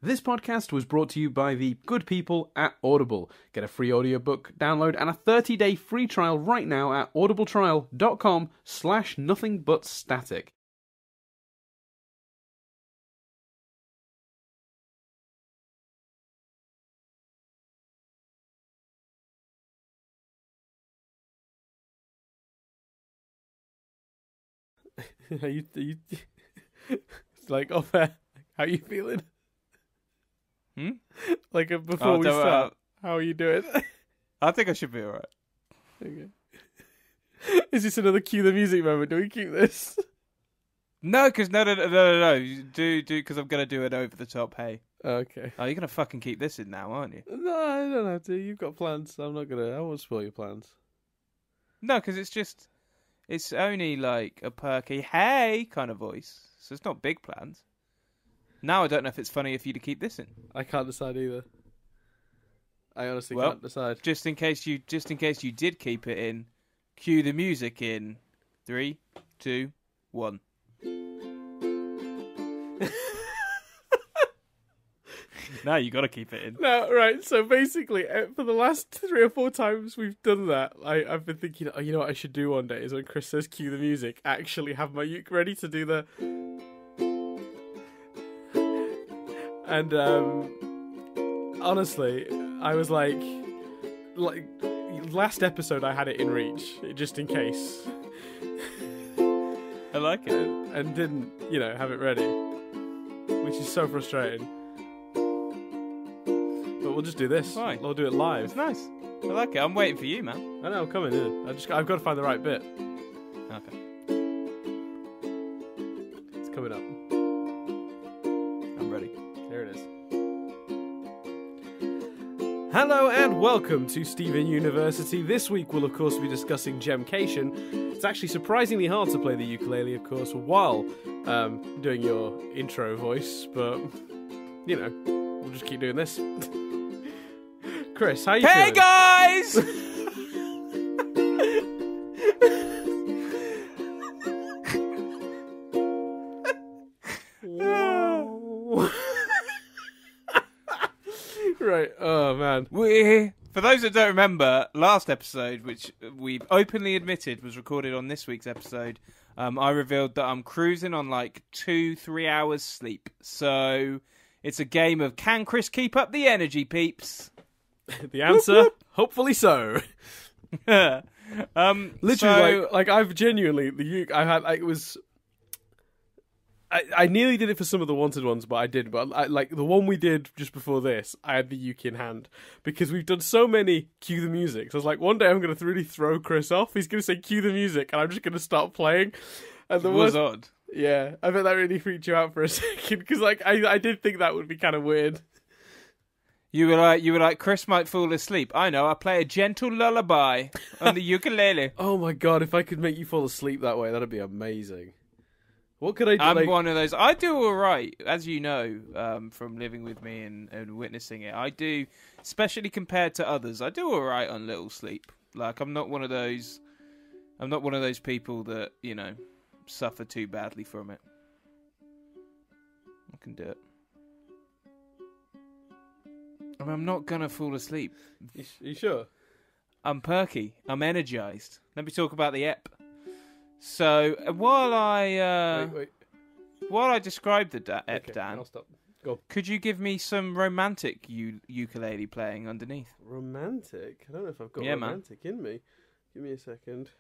This podcast was brought to you by the good people at Audible. Get a free audiobook download and a 30-day free trial right now at audibletrial.com/nothingbutstatic. It's like off air. How you feeling? Like before we start, how are you doing? I think I should be alright. Okay. Is this another cue the music moment? Do we keep this? No, because no. Do because I'm gonna do an over the top. Hey. Okay. Oh, you're gonna fucking keep this in now, aren't you? No, I don't have to. You've got plans. I won't spoil your plans. No, because it's only like a perky hey kind of voice, so it's not big plans. Now I don't know if it's funny for you to keep this in. I can't decide either. I honestly can't decide. Just in case you did keep it in, cue the music in 3, 2, 1. Now you got to keep it in. No, right. So basically, for the last 3 or 4 times we've done that, I've been thinking, oh, you know what I should do one day is when Chris says cue the music, actually have my uke ready to do the. And honestly, I was like last episode I had it in reach, just in case. I like it. And didn't, have it ready. Which is so frustrating. But we'll just do this. Fine. We'll do it live. It's nice. I like it. I'm waiting for you, man. I know, I'm coming in. I've got to find the right bit. Okay. It's coming up. I'm ready. Here it is. Hello and welcome to Steven University. This week we'll of course be discussing Gemcation. It's actually surprisingly hard to play the ukulele, of course, while doing your intro voice, but we'll just keep doing this. Chris, how you feeling? Hey guys! Right, oh man. For those that don't remember, last episode, which we've openly admitted was recorded on this week's episode, I revealed that I'm cruising on like 2-3 hours sleep. So it's a game of can Chris keep up the energy, peeps? The answer, hopefully so. Literally, I've genuinely the uke I had. It was. I nearly did it for some of the wanted ones, but I did. But the one we did just before this, I had the uke in hand because we've done so many cue the music. So I was like, one day I'm going to really throw Chris off. He's going to say cue the music, and I'm just going to start playing. And it was odd. Yeah, I bet that really freaked you out for a second because I did think that would be kind of weird. You were like, Chris might fall asleep. I know, I play a gentle lullaby on the ukulele. Oh my god, if I could make you fall asleep that way, that'd be amazing. What could I do? I'm one of those. I do all right, as you know, from living with me and witnessing it. I do, especially compared to others, I do all right on little sleep. Like, I'm not one of those people that, suffer too badly from it. I can do it. I mean, I'm not going to fall asleep. You sure? I'm perky. I'm energized. Let me talk about the ep. So, while I describe the ep, okay, Dan, I'll stop. Go. Could you give me some romantic ukulele playing underneath? Romantic? I don't know if I've got romantic in me. Give me a second.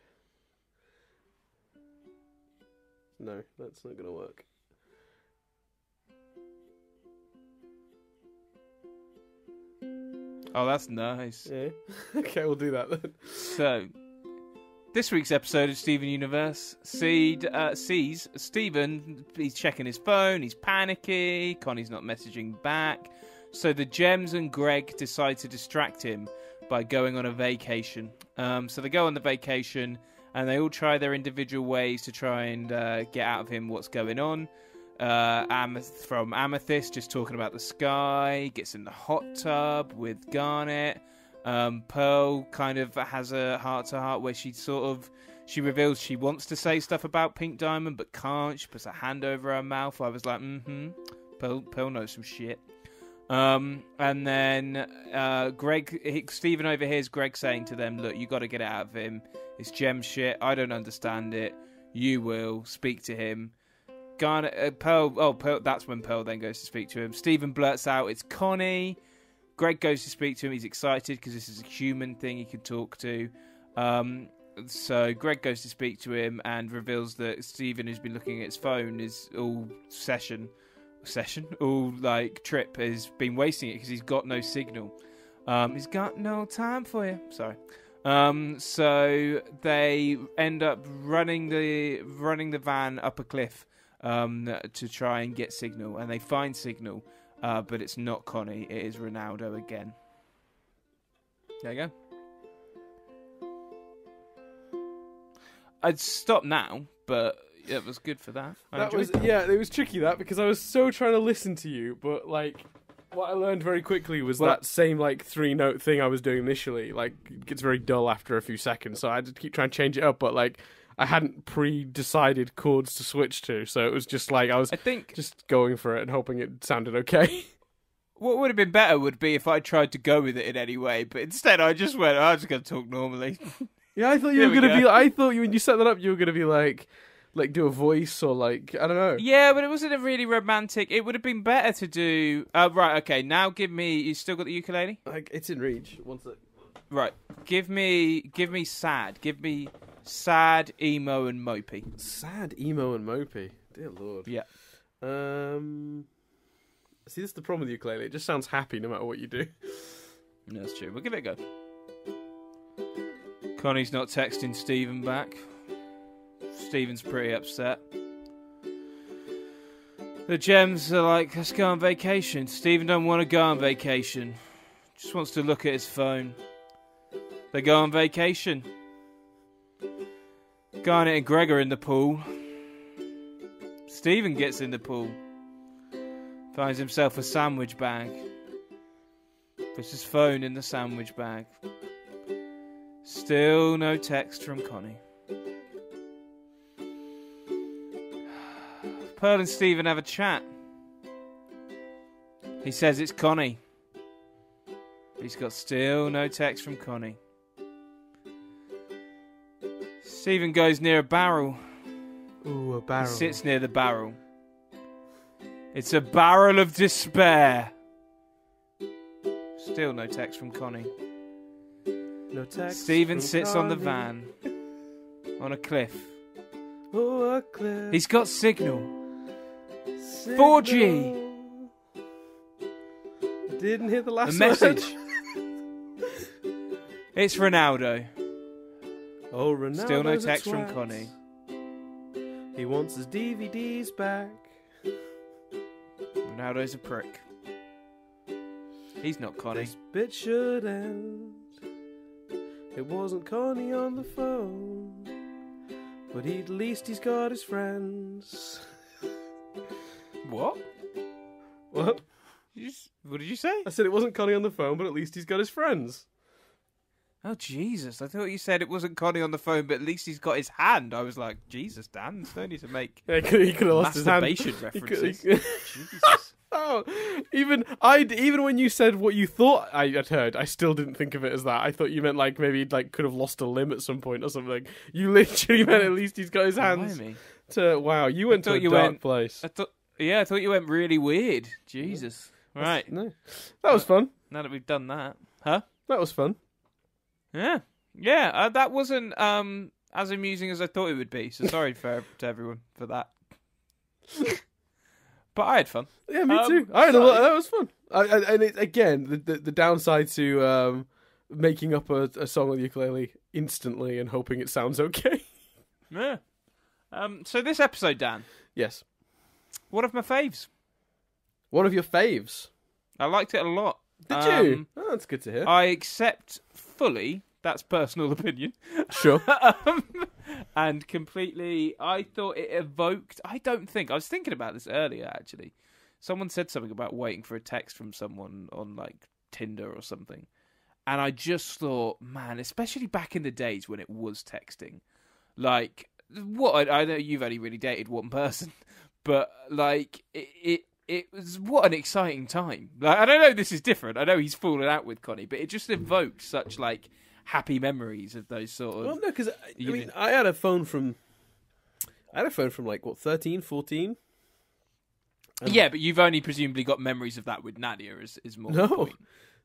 No, that's not going to work. Oh, that's nice. Yeah. Okay, we'll do that then. So, this week's episode of Steven Universe sees Steven, he's checking his phone, he's panicky, Connie's not messaging back. So the Gems and Greg decide to distract him by going on a vacation. So they go on the vacation and they all try their individual ways to try and get out of him what's going on. From Amethyst, just talking about the sky, gets in the hot tub with Garnet. Pearl kind of has a heart-to-heart where she reveals she wants to say stuff about Pink Diamond but can't. She puts her hand over her mouth. I was like, Pearl knows some shit. And then Stephen overhears Greg saying to them, look, you got to get it out of him. It's gem shit. I don't understand it. You will. Speak to him. Pearl, that's when Pearl then goes to speak to him. Stephen blurts out, it's Connie. Greg goes to speak to him. He's excited because this is a human thing he can talk to. So Greg goes to speak to him and reveals that Stephen, who's been looking at his phone, is all trip, has been wasting it because he's got no signal. He's got no time for you. Sorry. So they end up running the van up a cliff to try and get signal, and they find signal, but it's not Connie. It is Ronaldo again. There you go. I'd stop now, but it was good for that. It was tricky because I was so trying to listen to you, but like what I learned very quickly was that same like 3-note thing I was doing initially, like it gets very dull after a few seconds, so I had to keep trying to change it up, but like I hadn't pre-decided chords to switch to, so it was just like I think just going for it and hoping it sounded okay. What would have been better would be if I tried to go with it in any way, but instead I just went, I'm just going to talk normally. Yeah, I thought you were going to be. I thought when you set that up, you were going to be like do a voice or like I don't know. Yeah, but it wasn't a really romantic. It would have been better to do. Right, okay. Now give me. You still got the ukulele? Like it's in reach. One sec. Right. Give me sad. Give me sad, emo, and mopey. Sad, emo, and mopey. Dear Lord. Yeah. See, this is the problem with ukulele. It just sounds happy no matter what you do. No, that's true. We'll give it a go. Connie's not texting Stephen back. Stephen's pretty upset. The Gems are like, let's go on vacation. Stephen don't want to go on vacation. Just wants to look at his phone. They go on vacation. Garnet and Greg are in the pool. Stephen gets in the pool. Finds himself a sandwich bag. Puts his phone in the sandwich bag. Still no text from Connie. Pearl and Stephen have a chat. He says it's Connie. He's got still no text from Connie. Stephen goes near a barrel. Ooh, a barrel. He sits near the barrel. It's a barrel of despair. Still no text from Connie. No text. Stephen sits on the van. On a cliff. Oh, a cliff. He's got signal. 4G. Didn't hear the last A message. It's Ronaldo. Oh, Ronaldo. Still no text from Connie. He wants his DVDs back. Ronaldo's a prick. He's not Connie. This bit should end. It wasn't Connie on the phone, but at least he's got his friends. What? What? What did you say? I said it wasn't Connie on the phone, but at least he's got his friends. Oh, Jesus. I thought you said it wasn't Connie on the phone, but at least he's got his hand. I was like, Jesus, Dan, there's no need to make he could have lost his hand. Masturbation references. Jesus. Oh, even when you said what you thought I had heard, I still didn't think of it as that. I thought you meant like maybe like could have lost a limb at some point or something. You literally meant at least he's got his hands. Wow, you went to a dark place. I thought you went really weird. Jesus. Right. No, that was fun. Now that we've done that, huh? That was fun. Yeah. That wasn't as amusing as I thought it would be. So sorry to everyone for that. But I had fun. Yeah, me too. I had a lot. That was fun. Again, the downside to making up a song on the ukulele instantly and hoping it sounds okay. Yeah. So this episode, Dan. Yes. One of my faves. One of your faves. I liked it a lot. Did you? Oh, that's good to hear. I accept fully. That's personal opinion. Sure. And completely, I thought it evoked... I was thinking about this earlier, actually. Someone said something about waiting for a text from someone on, like, Tinder or something. And I just thought, man, especially back in the days when it was texting. Like, I know you've only really dated one person. But, like, it it was what an exciting time. Like, I don't know, this is different. I know he's fallen out with Connie, but it just evoked such like happy memories of those sort of. Well, no, because I had a phone from like what 13, 14. Yeah, but you've only presumably got memories of that with Nadia. Is more the point.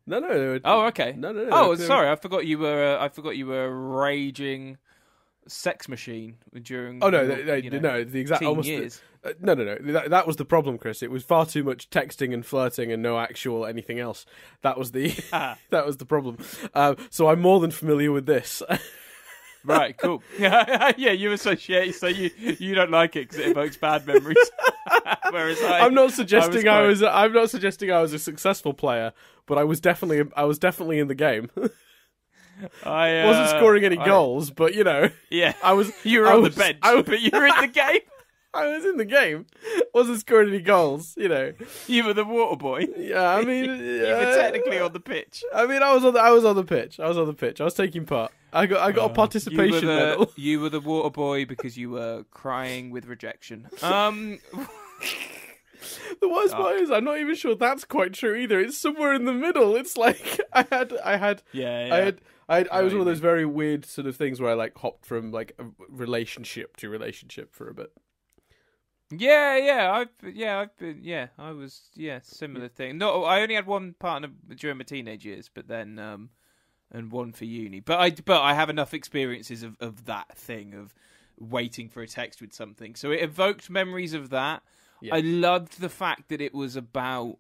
No. Oh, okay. No. Oh, sorry. I forgot you were. I forgot you were a raging sex machine during. Oh no, the exact almost. Years. No. That was the problem, Chris. It was far too much texting and flirting and no actual anything else. That was the that was the problem. So I'm more than familiar with this. Right, cool. Yeah, you associate, so you don't like it because it evokes bad memories. Whereas I'm not suggesting I was a successful player, but I was definitely in the game. I wasn't scoring any goals, but yeah, I was. You were on the bench, but you were in the game. I was in the game. Wasn't scoring any goals, You were the water boy. Yeah, I mean, you were technically on the pitch. I mean, I was on the pitch. I was taking part. I got a participation medal. You were the water boy because you were crying with rejection. The worst part is I'm not even sure that's quite true either. It's somewhere in the middle. It's like I was one of those very weird sort of things where I like hopped from like a relationship to relationship for a bit. I was similar thing. No, I only had one partner during my teenage years, but then and one for uni. But I have enough experiences of that thing of waiting for a text with something. So it evoked memories of that. Yeah. I loved the fact that it was about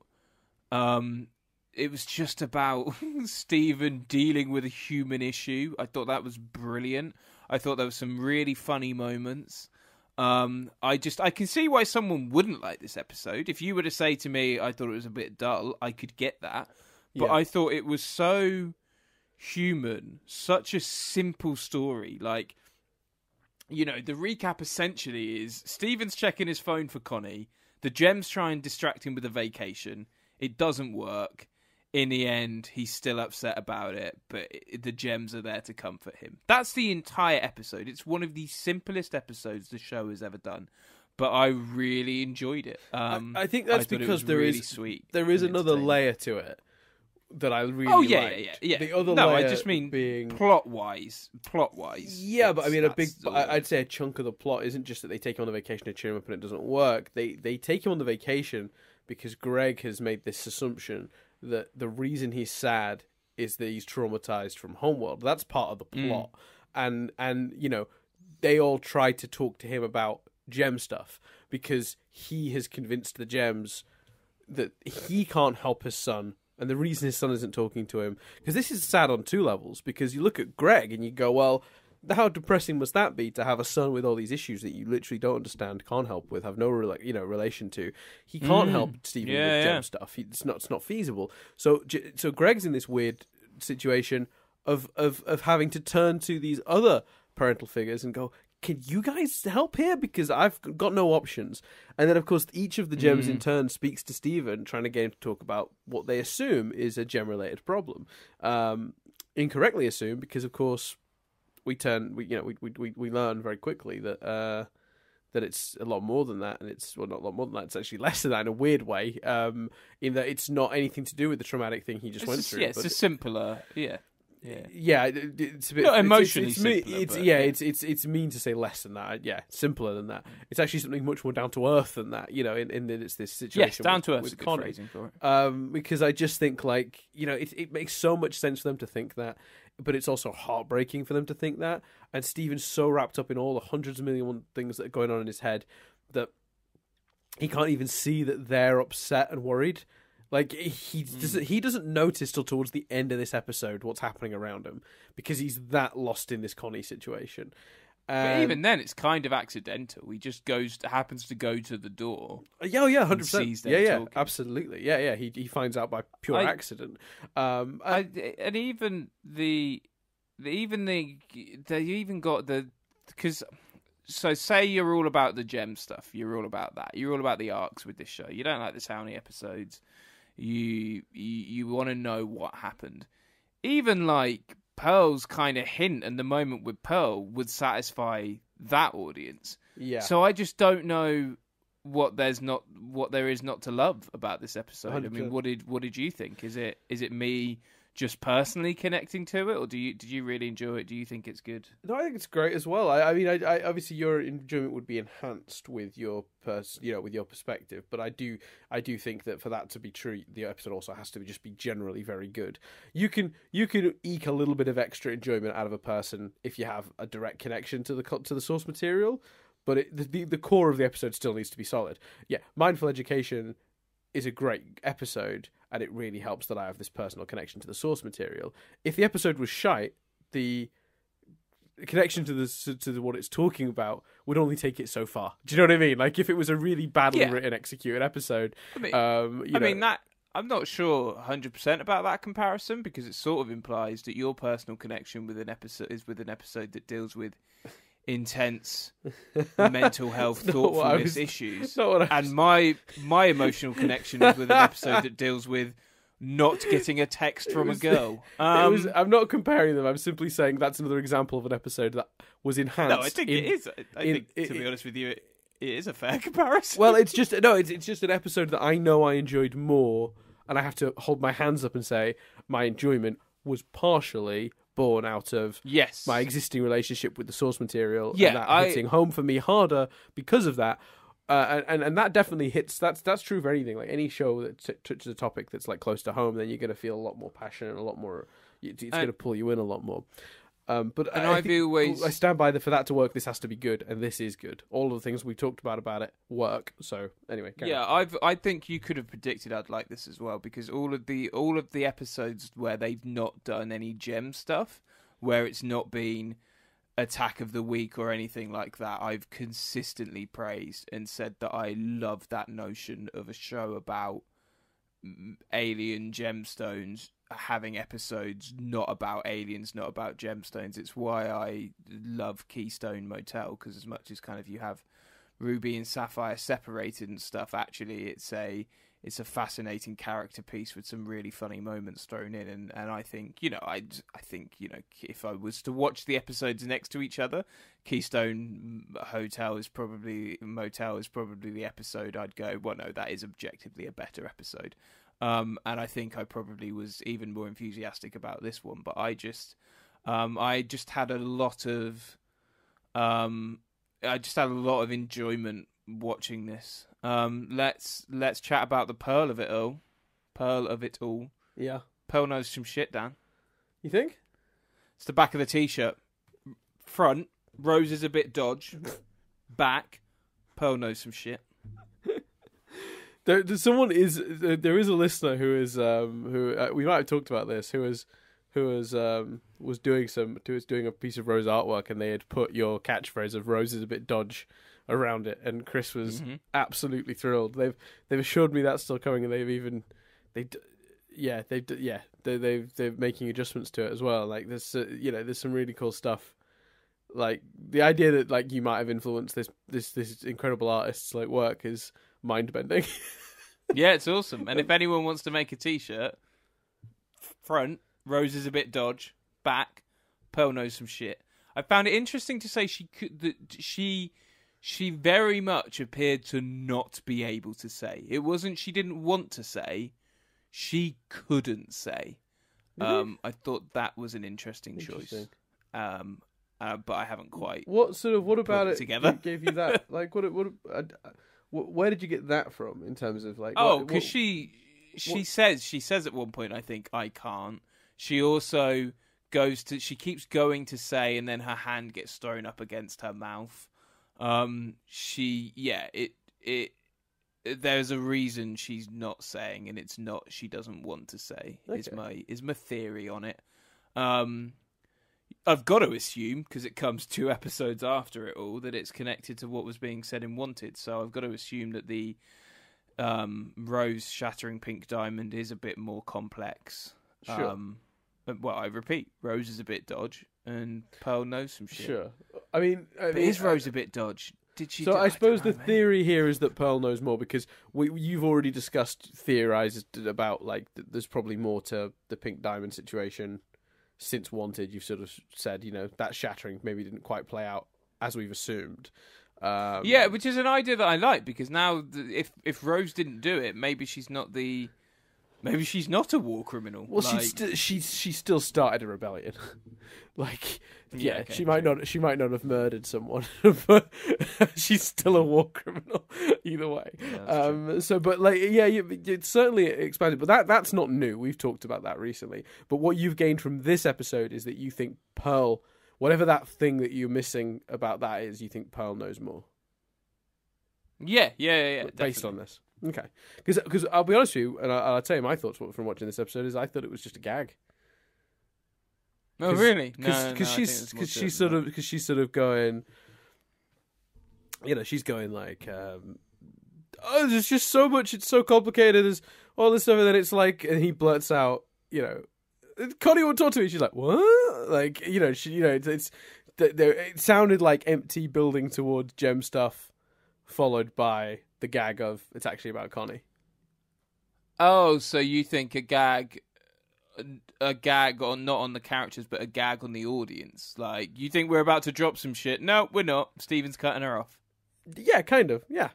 it was just about Stephen dealing with a human issue. I thought that was brilliant. I thought there were some really funny moments. I can see why someone wouldn't like this episode. If you were to say to me, I thought it was a bit dull, I could get that. But I thought it was so human, such a simple story. Like, the recap essentially is Stephen's checking his phone for Connie. The gems try and distract him with a vacation. It doesn't work. In the end, he's still upset about it, but the gems are there to comfort him. That's the entire episode. It's one of the simplest episodes the show has ever done, but I really enjoyed it. I think that's because there is another layer to it that I really liked. Yeah. The other layer I just mean being plot-wise. Yeah, but I mean, I'd say a chunk of the plot isn't just that they take him on the vacation to cheer him up and it doesn't work. They take him on the vacation because Greg has made this assumption that the reason he's sad is that he's traumatized from Homeworld. That's part of the plot. And they all try to talk to him about gem stuff because he has convinced the gems that he can't help his son. And the reason his son isn't talking to him, because this is sad on two levels, because you look at Greg and you go, well, how depressing must that be to have a son with all these issues that you literally don't understand, can't help with, have no relation to. He can't help Stephen with gem stuff. It's not feasible. So Greg's in this weird situation of having to turn to these other parental figures and go, can you guys help here? Because I've got no options. And then, of course, each of the gems in turn speaks to Stephen, trying to get him to talk about what they assume is a gem-related problem. Incorrectly assumed, because, of course, we learn very quickly that it's a lot more than that, and it's not a lot more than that. It's actually less than that in a weird way, in that it's not anything to do with the traumatic thing he just went through. Yeah, it's a simpler. It's a bit not emotionally simpler. It's mean to say less than that. Yeah, simpler than that. It's actually something much more down to earth than that. In that it's this situation. Yes, down to earth is a good phrasing for it. Because I just think it makes so much sense for them to think that, but it's also heartbreaking for them to think that. And Stephen's so wrapped up in all the hundreds of million things that are going on in his head that he can't even see that they're upset and worried. Like, he doesn't notice till towards the end of this episode what's happening around him because he's that lost in this Connie situation. But even then, it's kind of accidental. He just happens to go to the door. 100%. Yeah, absolutely. Yeah. He finds out by pure accident. And even they even got the, because. So say you're all about the gem stuff. You're all about that. You're all about the arcs with this show. You don't like the Townie episodes. You want to know what happened. Even like Pearl's kind of hint and the moment with Pearl would satisfy that audience. Yeah. So I just don't know what there is not to love about this episode. 100%. I mean, what did you think? Is it me just personally connecting to it, or did you really enjoy it? Do you think it's good? No, I think it's great as well. I mean, I obviously your enjoyment would be enhanced with your with your perspective, but I do think that for that to be true, the episode also has to just be generally very good. You can eke a little bit of extra enjoyment out of a person if you have a direct connection to the source material, but the core of the episode still needs to be solid. Yeah, Mindful Education is a great episode, and it really helps that I have this personal connection to the source material. If the episode was shite, the connection to what it's talking about would only take it so far. Do you know what I mean? Like, if it was a really badly written, executed episode, mean that I'm not sure 100% about that comparison, because it sort of implies that your personal connection with an episode is with an episode that deals with intense mental health thoughtfulness issues, and my emotional connection is with an episode that deals with not getting a text from a girl. I'm not comparing them. I'm simply saying that's another example of an episode that was enhanced. No, I think it is. I think, to be honest with you, it is a fair comparison. Well, it's just an episode that I know I enjoyed more, and I have to hold my hands up and say my enjoyment was partially born out of my existing relationship with the source material, and that hitting home for me harder because of that. And that definitely hits. That's true for anything. Like any show that touches a topic that's like close to home, then you're going to feel a lot more passion and a lot more. It's going to pull you in a lot more. But I stand by for that to work. This has to be good, and this is good. All of the things we talked about it work. So anyway, I think you could have predicted I'd like this as well, because all of the episodes where they've not done any gem stuff, where it's not been attack of the week or anything like that, I've consistently praised and said that I love that notion of a show about alien gemstones having episodes not about aliens, not about gemstones. It's why I love Keystone Motel, because as much as kind of you have Ruby and Sapphire separated and stuff, actually it's a fascinating character piece with some really funny moments thrown in, and I think I think if I was to watch the episodes next to each other, Keystone Motel is probably the episode I'd go, well, no, that is objectively a better episode. And I think I probably was even more enthusiastic about this one, but I just had a lot of enjoyment watching this. Let's chat about the pearl of it all. Yeah. Pearl knows some shit, Dan. You think? It's the back of the t-shirt. Front, Rose is a bit dodge. Back, Pearl knows some shit. There is a listener who is we might have talked about this, who was doing a piece of Rose artwork, and they had put your catchphrase of Rose is a bit dodge around it, and Chris was absolutely thrilled. They've assured me that's still coming, and they're making adjustments to it as well. Like there's some really cool stuff. Like the idea that like you might have influenced this incredible artist's like work is mind bending. Yeah, it's awesome. And if anyone wants to make a t-shirt, front, Rose is a bit dodge. Back, Pearl knows some shit. I found it interesting to say she very much appeared to not be able to say. It wasn't she didn't want to say, she couldn't say. Mm-hmm. I thought that was an interesting choice. But I haven't quite. What about it together gave you that? Like where did you get that from in terms of like? Because she says at one point, I think, I can't. She also she keeps going to say, and then her hand gets thrown up against her mouth. There's a reason she's not saying, and it's not she doesn't want to say. Okay. Is my theory on it. I've got to assume, because it comes 2 episodes after it all, that it's connected to what was being said in Wanted. So I've got to assume that the Rose shattering pink diamond is a bit more complex. Sure. Well, I repeat, Rose is a bit dodge, and Pearl knows some shit. Sure. I mean, is Rose a bit dodge? Did she? So I suppose the theory here is that Pearl knows more, because you've already theorized about like there's probably more to the pink diamond situation. Since Wanted, you've sort of said, that shattering maybe didn't quite play out as we've assumed. Yeah, which is an idea that I like, because now if Rose didn't do it, maybe she's not a war criminal. Well, like... she still started a rebellion. Like, yeah, okay, she might not have murdered someone, but she's still a war criminal either way. Yeah, so, but like, yeah, it's certainly expanded. But that's not new. We've talked about that recently. But what you've gained from this episode is that you think Pearl, whatever that thing that you're missing about that is, you think Pearl knows more. Yeah. Based on this. Okay, because I'll be honest with you, and I'll tell you my thoughts from watching this episode is I thought it was just a gag. Oh really? Because she's sort of going, you know, she's going like, oh, there's just so much. It's so complicated. There's all this stuff, and then it's like, and he blurts out, you know, Connie won't talk to me. She's like, what? Like, you know, it sounded like empty building towards Gem stuff, followed by the gag of it's actually about Connie. Oh, so you think a gag on not on the characters, but a gag on the audience? Like, you think we're about to drop some shit? No, we're not. Steven's cutting her off. Yeah, kind of. Yeah.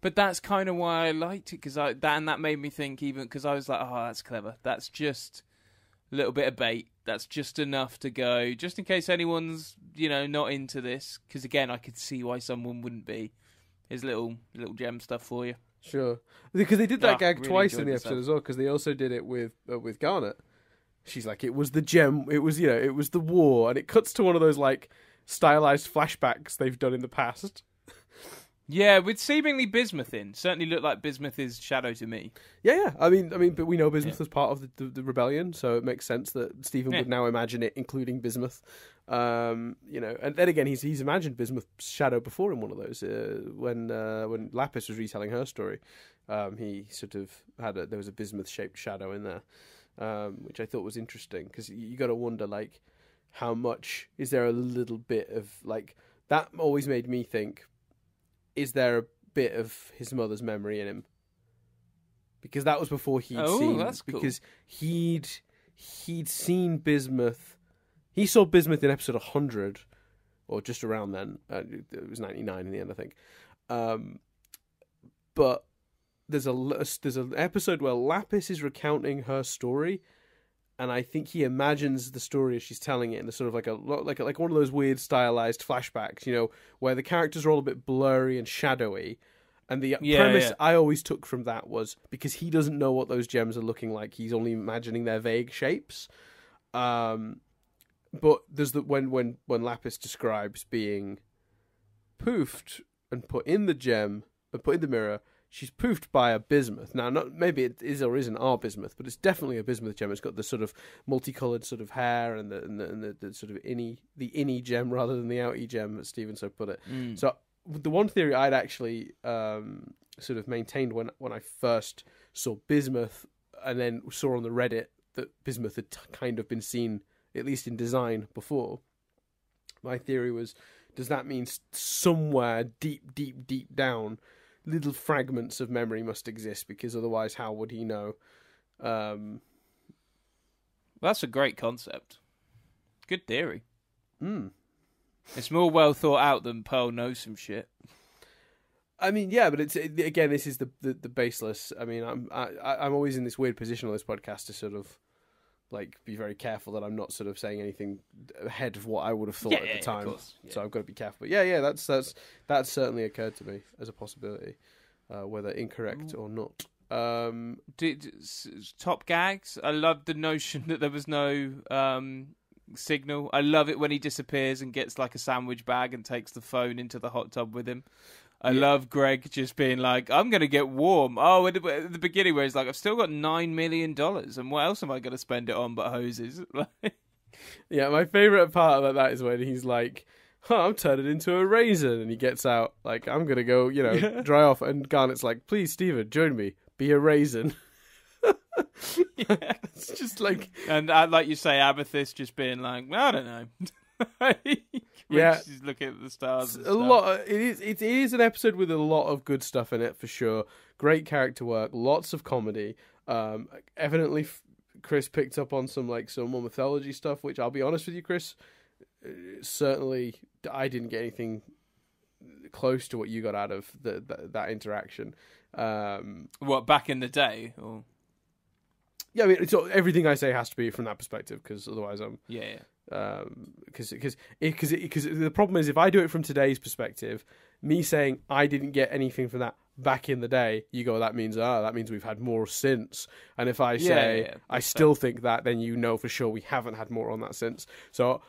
But that's kind of why I liked it, because that made me think, even because I was like, oh, that's clever. That's just a little bit of bait. That's just enough to go, just in case anyone's, you know, not into this. Because again, I could see why someone wouldn't be. Here's little Gem stuff for you. Sure, because they did that gag really twice in the enjoyed episode as well. Because they also did it with Garnet. She's like, it was the Gem. It was, you know, it was the war, and it cuts to one of those like stylized flashbacks they've done in the past. Yeah, with seemingly Bismuth in. Certainly looked like Bismuth's shadow to me. Yeah. I mean, but we know Bismuth was part of the rebellion, so it makes sense that Stephen would now imagine it, including Bismuth. You know, and then again, he's imagined Bismuth's shadow before in one of those when Lapis was retelling her story. He sort of there was a Bismuth shaped shadow in there, which I thought was interesting, because you got to wonder, like, how much is there a little bit of like that? Always made me think, is there a bit of his mother's memory in him? Because that was before he'd seen. That's cool. Because he'd seen Bismuth. He saw Bismuth in episode 100, or just around then. It was 99 in the end, I think. But there's an episode where Lapis is recounting her story, and I think he imagines the story as she's telling it in a sort of like one of those weird stylized flashbacks, you know, where the characters are all a bit blurry and shadowy. And the premise I always took from that was, because he doesn't know what those gems are looking like, he's only imagining their vague shapes. But there's when Lapis describes being poofed and put in the gem and put in the mirror, she's poofed by a bismuth. Now, maybe it is or isn't our bismuth, but it's definitely a bismuth gem. It's got the sort of multicolored sort of hair and the sort of innie gem rather than the outie gem, as Steven so put it. So the one theory I'd actually sort of maintained when I first saw bismuth, and then saw on the Reddit that bismuth had kind of been seen, at least in design, before. My theory was, does that mean somewhere deep down, little fragments of memory must exist, because otherwise how would he know? That's a great concept. Good theory. It's more well thought out than Pearl knows some shit. I mean, yeah, but again, this is the baseless. I mean, I'm always in this weird position on this podcast to sort of like be very careful that I'm not sort of saying anything ahead of what I would have thought at the time. Of course. Yeah. So I've got to be careful. But yeah, that's certainly occurred to me as a possibility, whether incorrect or not. Top gags. I love the notion that there was no signal. I love it when he disappears and gets like a sandwich bag and takes the phone into the hot tub with him. I love Greg just being like, I'm going to get warm. Oh, at the beginning where he's like, I've still got $9 million, and what else am I going to spend it on but hoses? Yeah, my favourite part about that is when he's like, I'm turning into a raisin, and he gets out, like, I'm going to go, dry off, and Garnet's like, please, Steven, join me, be a raisin. It's just like... And like you say, Amethyst just being like, I don't know. Yeah, she's looking at the stars. It is an episode with a lot of good stuff in it for sure. Great character work, lots of comedy. Evidently, Chris picked up on some more mythology stuff, which I'll be honest with you, Chris, certainly I didn't get anything close to what you got out of that interaction. What, back in the day? Or... Yeah, I mean, everything I say has to be from that perspective, because otherwise I'm... Yeah. Because the problem is, if I do it from today's perspective, me saying I didn't get anything from that back in the day, you go, that means we've had more since. And if I say I still think that, then you know for sure we haven't had more on that since. So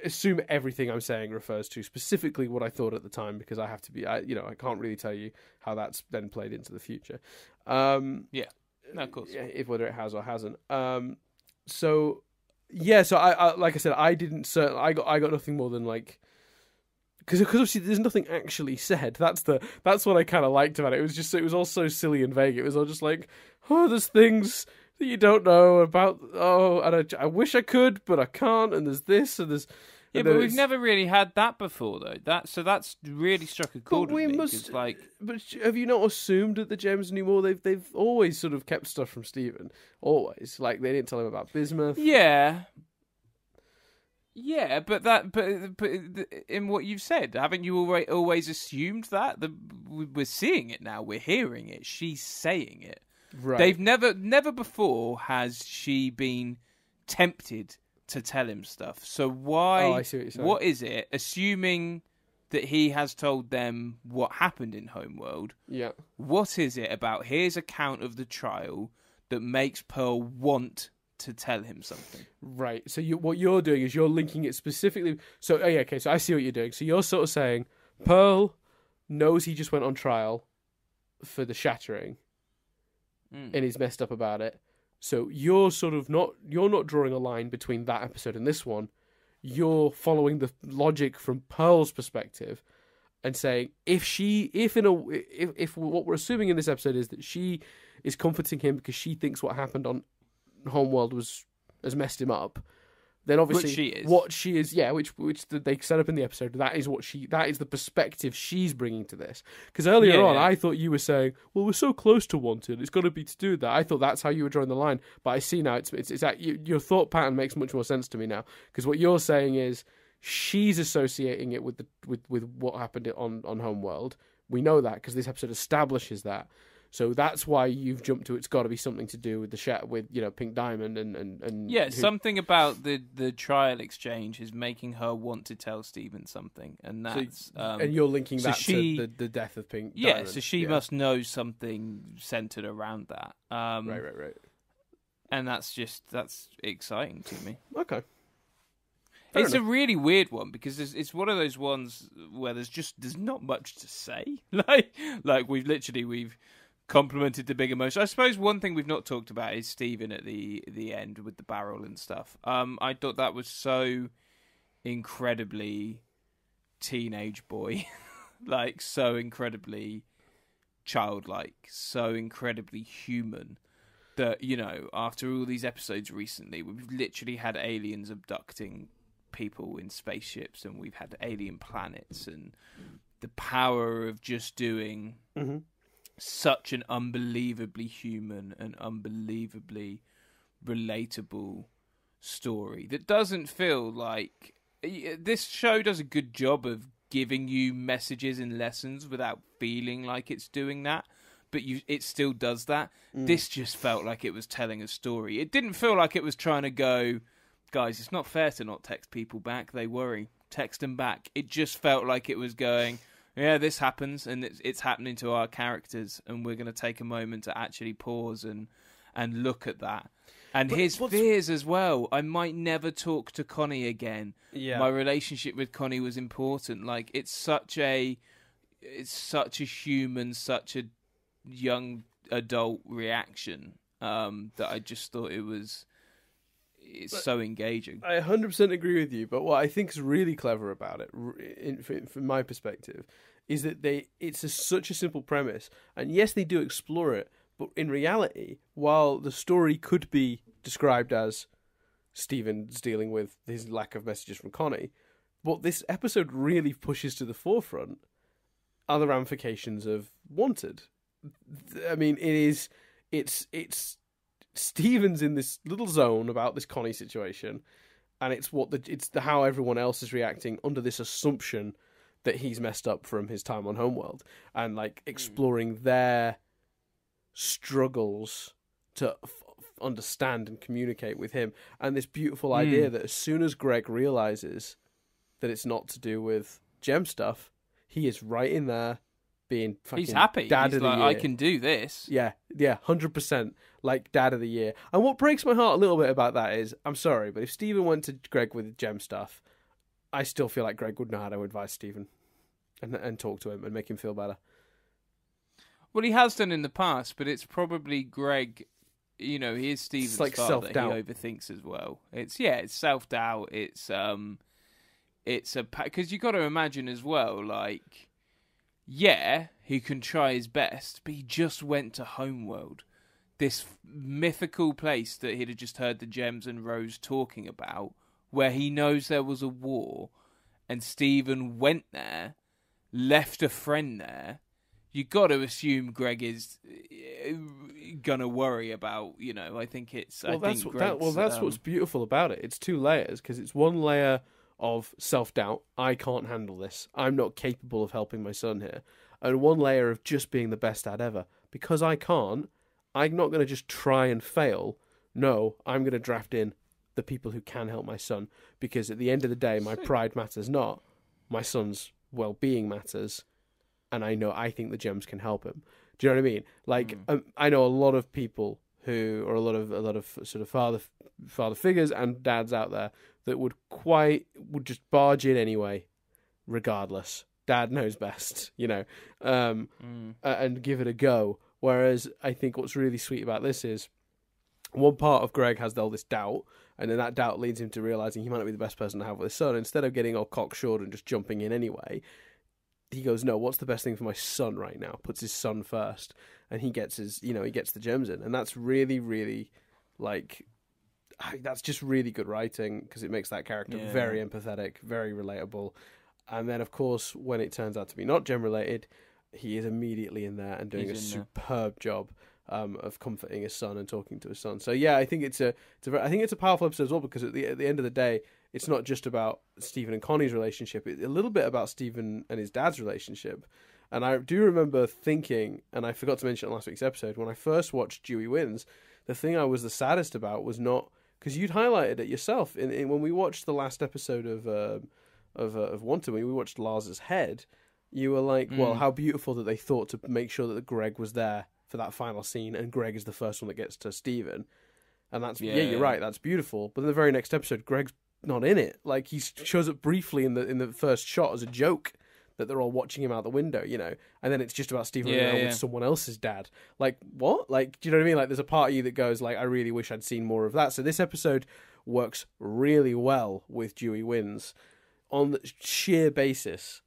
assume everything I'm saying refers to specifically what I thought at the time, because I have to be, I can't really tell you how that's then played into the future. No, of course. If whether it has or hasn't. So I like I said, I got nothing more than like, because obviously there's nothing actually said. That's what I kind of liked about it. It was all so silly and vague. It was all just like, oh, there's things that you don't know about. Oh, and I wish I could, but I can't. And there's this and there's. Yeah, but we've never really had that before, though. That's really struck a chord with me. But have you not assumed that the Gems knew more? They've always sort of kept stuff from Stephen. Always, like they didn't tell him about bismuth. Yeah, but in what you've said, haven't you always assumed that? We're seeing it now. We're hearing it. She's saying it. Right. They've never before has she been tempted to tell him stuff. So why? Oh, I see what you're saying. What is it? Assuming that he has told them what happened in Homeworld. Yeah. What is it about his account of the trial that makes Pearl want to tell him something? Right. So what you're doing is you're linking it specifically. So okay. So I see what you're doing. So you're sort of saying Pearl knows he just went on trial for the shattering, and he's messed up about it. So you're sort of not drawing a line between that episode and this one. You're following the logic from Pearl's perspective and saying if what we're assuming in this episode is that she is comforting him because she thinks what happened on Homeworld has messed him up, then obviously what she is, which they set up in the episode, that is the perspective she's bringing to this. Because earlier on, I thought you were saying, well, we're so close to Wanted, it's got to be to do that. I thought that's how you were drawing the line, but I see now it's that your thought pattern makes much more sense to me now. Because what you're saying is she's associating it with what happened on Homeworld. We know that because this episode establishes that. So that's why you've jumped to it's got to be something to do with the Pink Diamond and something about the trial exchange is making her want to tell Stephen something, and that's and you're linking that to the death of Pink Diamond. Yeah, so she must know something centered around that. Right. And that's exciting to me. Okay. It's a really weird one because it's one of those ones where there's not much to say. Like we've complimented the big emotion. I suppose one thing we've not talked about is Stephen at the end with the barrel and stuff. I thought that was so incredibly teenage boy, like so incredibly childlike, so incredibly human. That, after all these episodes recently, we've literally had aliens abducting people in spaceships, and we've had alien planets, and the power of just doing such an unbelievably human and unbelievably relatable story that doesn't feel like... This show does a good job of giving you messages and lessons without feeling like it's doing that, but it still does that. This just felt like it was telling a story. It didn't feel like it was trying to go, guys, it's not fair to not text people back. They worry. Text them back. It just felt like it was going, yeah, this happens, and it's happening to our characters, and we're going to take a moment to actually pause and look at that. And his fears as well. I might never talk to Connie again. Yeah. My relationship with Connie was important. Like, it's such a human, such a young adult reaction that I just thought it's so engaging. I 100% agree with you, but what I think is really clever about it, from my perspective, is that it's such a simple premise, and yes, they do explore it, but in reality, while the story could be described as Stephen's dealing with his lack of messages from Connie, what this episode really pushes to the forefront are the ramifications of Wanted. I mean, it's Stephen's in this little zone about this Connie situation, and it's how everyone else is reacting under this assumption that he's messed up from his time on Homeworld, and like exploring their struggles to understand and communicate with him, and this beautiful idea that as soon as Greg realizes that it's not to do with gem stuff, he is right in there being fucking he's happy. Dad He's of the like, year. I can do this. Yeah, 100%, like Dad of the Year. And what breaks my heart a little bit about that is, I'm sorry, but if Stephen went to Greg with gem stuff, I still feel like Greg would know how to advise Stephen and talk to him and make him feel better. Well, he has done in the past, but it's probably Greg. He is Stephen's like father. self-doubt. He overthinks as well. It's self-doubt. It's because you got to imagine as well, like, yeah, he can try his best, but he just went to Homeworld, this mythical place that he'd have just heard the Gems and Rose talking about, where he knows there was a war, and Stephen went there, left a friend there. You got to assume Greg is gonna worry about. I think it's. That's what's beautiful about it. It's two layers, because it's one layer of self-doubt. I can't handle this. I'm not capable of helping my son here. And one layer of just being the best dad ever. Because I can't, I'm not going to just try and fail. No, I'm going to draft in the people who can help my son. Because at the end of the day, my pride matters not. My son's well-being matters. And I think the gems can help him. Do you know what I mean? Like, I know a lot of people who are a lot of sort of father figures and dads out there that would just barge in anyway, regardless. Dad knows best, and give it a go. Whereas I think what's really sweet about this is one part of Greg has all this doubt, and then that doubt leads him to realizing he might not be the best person to have with his son. Instead of getting all cocksure and just jumping in anyway, he goes, no, what's the best thing for my son right now? Puts his son first, and he gets he gets the gems in. And that's really, really, that's just really good writing, because it makes that character very empathetic, very relatable. And then, of course, when it turns out to be not gem-related, he is immediately in there and doing a superb job of comforting his son and talking to his son. So, yeah, I think it's a powerful episode as well, because at the end of the day, it's not just about Stephen and Connie's relationship. It's a little bit about Stephen and his dad's relationship. And I do remember thinking, and I forgot to mention it in last week's episode, when I first watched Dewey Wins, the thing I was the saddest about was not, because you'd highlighted it yourself in when we watched the last episode of Wanted, when we watched Lars's head, you were like, well, how beautiful that they thought to make sure that Greg was there for that final scene, and Greg is the first one that gets to Stephen. And that's, you're right, that's beautiful. But in the very next episode, Greg's not in it. Like, he shows up briefly in the first shot as a joke that they're all watching him out the window, and then it's just about Stephen with someone else's dad. Like, what? Like, do you know what I mean? Like, there's a part of you that goes, like, I really wish I'd seen more of that. So this episode works really well with Dewey Wins on the sheer basis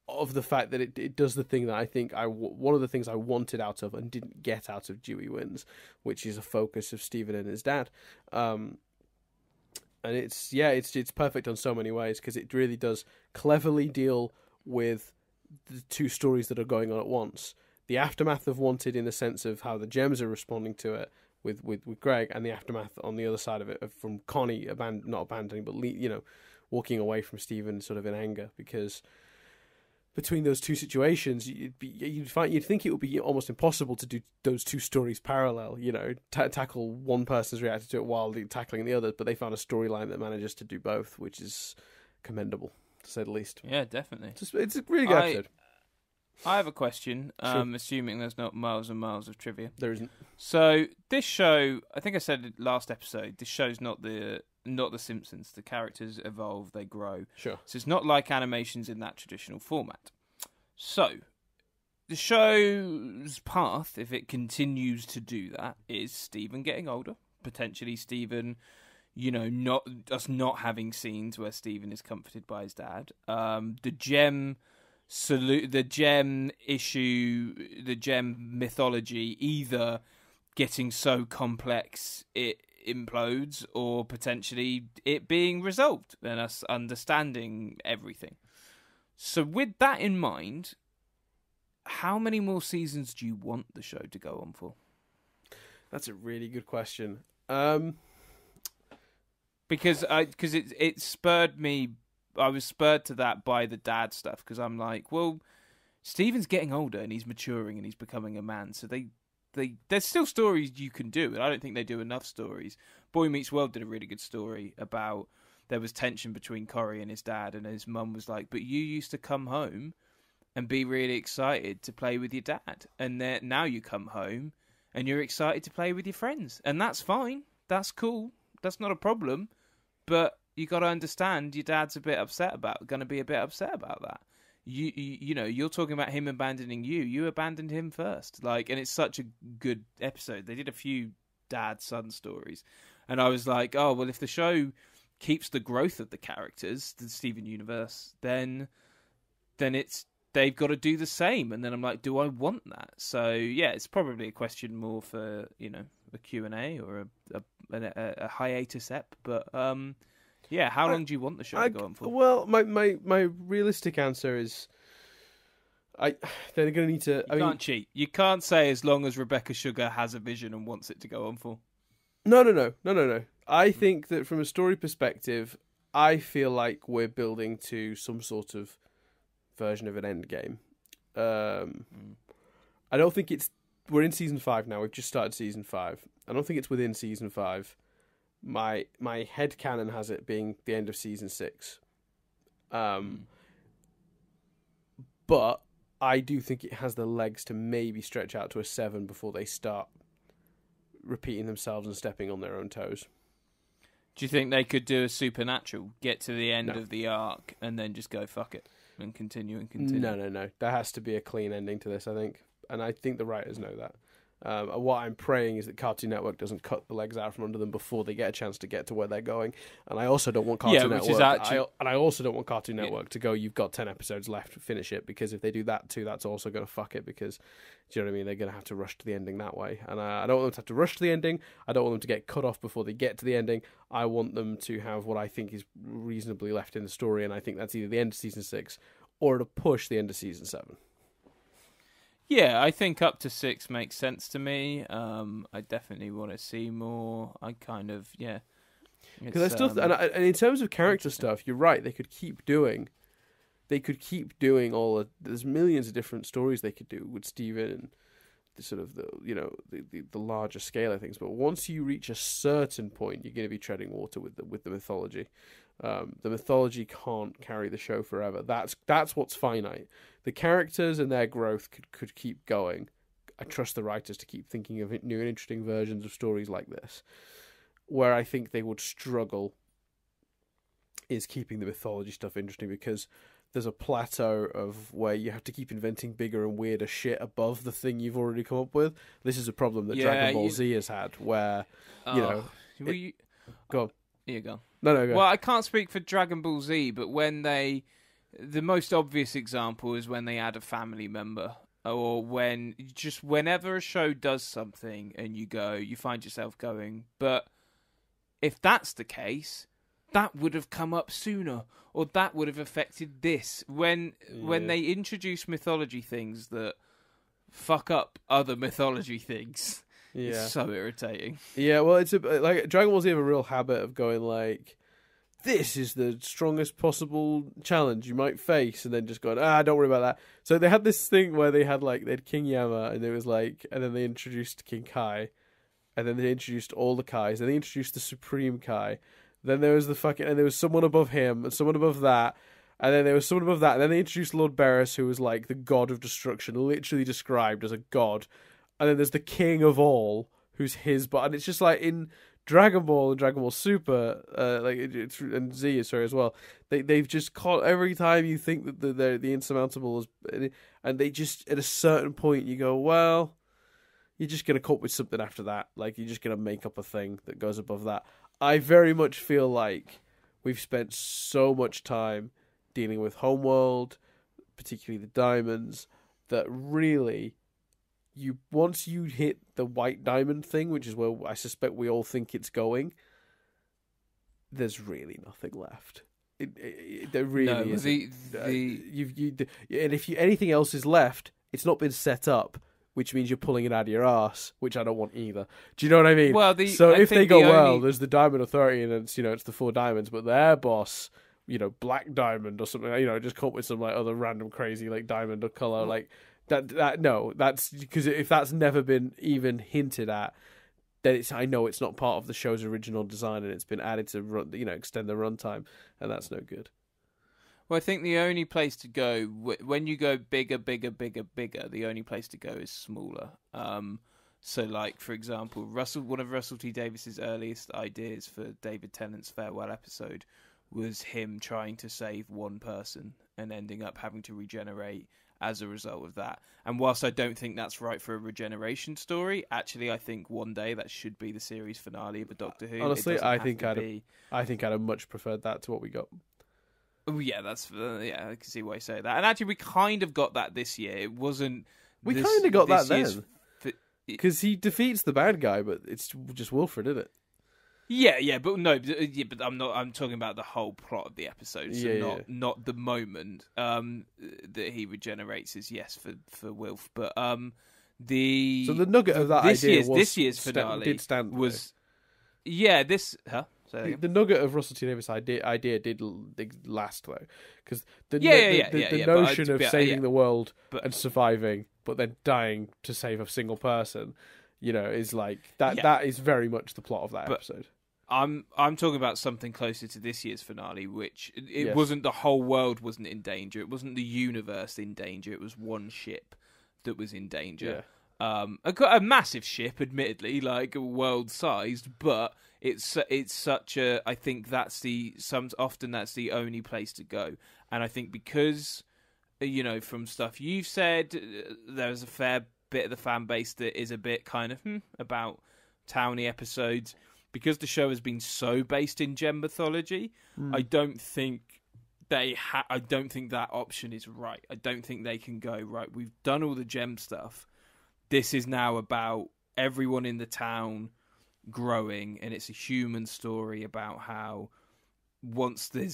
of the fact that it does the thing that I think one of the things I wanted out of and didn't get out of Dewey Wins, which is a focus of Stephen and his dad. And it's perfect on so many ways, because it really does cleverly deal with the two stories that are going on at once. The aftermath of Wanted, in the sense of how the gems are responding to it with Greg, and the aftermath on the other side of it from Connie not abandoning, but walking away from Stephen sort of in anger, because between those two situations, you'd think it would be almost impossible to do those two stories parallel. Tackle one person's reacted to it while tackling the others, but they found a storyline that manages to do both, which is commendable, to say the least. Yeah, definitely. It's a really good episode. I have a question, Sure. Assuming there's not miles and miles of trivia. There isn't. So this show, I think I said it last episode, this show's not the Simpsons. The characters evolve, they grow. Sure. So it's not like animations in that traditional format. So the show's path, if it continues to do that, is Stephen getting older. Potentially Stephen, not having scenes where Stephen is comforted by his dad. The gem issue, the gem mythology, either getting so complex it implodes, or potentially it being resolved and us understanding everything. So with that in mind, how many more seasons do you want the show to go on for? That's a really good question. because it spurred me. I was spurred to that by the dad stuff because I'm like, well, Stephen's getting older and he's maturing and he's becoming a man. So there's still stories you can do, and I don't think they do enough stories. Boy Meets World did a really good story about there was tension between Corey and his dad, and his mum was like, but you used to come home and be really excited to play with your dad, and now you come home and you're excited to play with your friends, and that's fine, that's cool, that's not a problem, but you got to understand your dad's going to be a bit upset about that. You know, you're talking about him abandoning you. You abandoned him first. Like, and it's such a good episode. They did a few dad-son stories. And I was like, oh, well, if the show keeps the growth of the characters, the Steven universe, then they've got to do the same. And then I'm like, do I want that? So, yeah, it's probably a question more for, you know, a Q&A or a hiatus ep. But, yeah, how long do you want the show to go on for? Well, my realistic answer is, they're going to need to. You can't cheat. You can't say as long as Rebecca Sugar has a vision and wants it to go on for. No. I think that from a story perspective, I feel like we're building to some sort of version of an end game. I don't think we're in season 5 now. We've just started season 5. I don't think it's within season 5. My headcanon has it being the end of season 6. But I do think it has the legs to maybe stretch out to a 7 before they start repeating themselves and stepping on their own toes. Do you think they could do a Supernatural, get to the end of the arc, and then just go, fuck it, and continue? No. There has to be a clean ending to this, I think. And I think the writers know that. What I'm praying is that Cartoon Network doesn't cut the legs out from under them before they get a chance to get to where they're going. And I also don't want Cartoon Network. I also don't want Cartoon Network to go, you've got 10 episodes left, finish it, because if they do that too, that's also going to fuck it, because, do you know what I mean? They're going to have to rush to the ending that way. And I don't want them to have to rush to the ending. I don't want them to get cut off before they get to the ending. I want them to have what I think is reasonably left in the story, and I think that's either the end of season 6 or to push the end of season 7. Yeah, I think up to 6 makes sense to me. I definitely want to see more. I kind of, yeah. Because I still, and in terms of character stuff, you're right. They could keep doing all. There's millions of different stories they could do with Steven and the sort of the larger scale of things. But once you reach a certain point, you're going to be treading water with the mythology. The mythology can't carry the show forever. That's what's finite. The characters and their growth could keep going. I trust the writers to keep thinking of new and interesting versions of stories like this. Where I think they would struggle is keeping the mythology stuff interesting, because there's a plateau of where you have to keep inventing bigger and weirder shit above the thing you've already come up with. This is a problem that Dragon Ball Z has had, where, go on. Here you go. No, go. Well, I can't speak for Dragon Ball Z, but the most obvious example is when they add a family member, or whenever a show does something and you find yourself going, but if that's the case, that would have come up sooner, or that would have affected this. When they introduce mythology things that fuck up other mythology things. Yeah. It's so irritating. Yeah, well, it's like Dragon Ball Z have a real habit of going like, this is the strongest possible challenge you might face, and then just going, don't worry about that. So they had this thing where they had King Yama, and it was like, and then they introduced King Kai, and then they introduced all the Kais, and they introduced the Supreme Kai. Then there was and there was someone above him, and someone above that, and then there was someone above that, and then they introduced Lord Beerus, who was like the god of destruction, literally described as a god. And then there's the king of all, who's his, and it's just like in Dragon Ball and Dragon Ball Super, and Z, as well. They've just caught every time you think that the insurmountable is, and they just at a certain point you go, well, you're just gonna cope with something after that. Like you're just gonna make up a thing that goes above that. I very much feel like we've spent so much time dealing with Homeworld, particularly the diamonds, that really. Once you hit the white diamond thing, which is where I suspect we all think it's going, there's really nothing left. There really isn't. And if anything else is left, it's not been set up which means you're pulling it out of your arse, which I don't want either. Do you know what I mean? Well, if they go, there's the Diamond Authority, and it's it's the 4 diamonds, but their boss, Black Diamond or something, just come up with some like other random crazy like diamond or color like that. No, that's because if that's never been even hinted at, then I know it's not part of the show's original design, and it's been added to extend the runtime, and that's no good. Well, I think the only place to go when you go bigger, the only place to go is smaller. So, like for example, one of Russell T Davies's earliest ideas for David Tennant's farewell episode was him trying to save one person and ending up having to regenerate as a result of that. And whilst I don't think that's right for a regeneration story, actually I think one day that should be the series finale of a Doctor Who. Honestly, I think I'd have much preferred that to what we got. Oh yeah, I can see why you say that. And actually, we kind of got that this year. It wasn't. We kind of got that then, because he defeats the bad guy, but it's just Wilfred, isn't it? Yeah, but no, but I'm not. I'm talking about the whole plot of the episode, so not the moment that he regenerates. Is yes for Wilf, but so the nugget of that this year's finale was The nugget of Russell T Davies' idea did last though, because the notion of saving the world and surviving, but then dying to save a single person, is like that. That is very much the plot of that episode. I'm talking about something closer to this year's finale, which it wasn't the whole world wasn't in danger. It wasn't the universe in danger. It was one ship that was in danger. Yeah. A massive ship, admittedly, like world-sized, but it's such a. I think often that's the only place to go, and I think because from stuff you've said, there's a fair bit of the fan base that is a bit kind of about towny episodes. Because the show has been so based in gem mythology, I don't think I don't think that option is right. I don't think they can go right. We've done all the gem stuff. This is now about everyone in the town growing, and it's a human story about how once the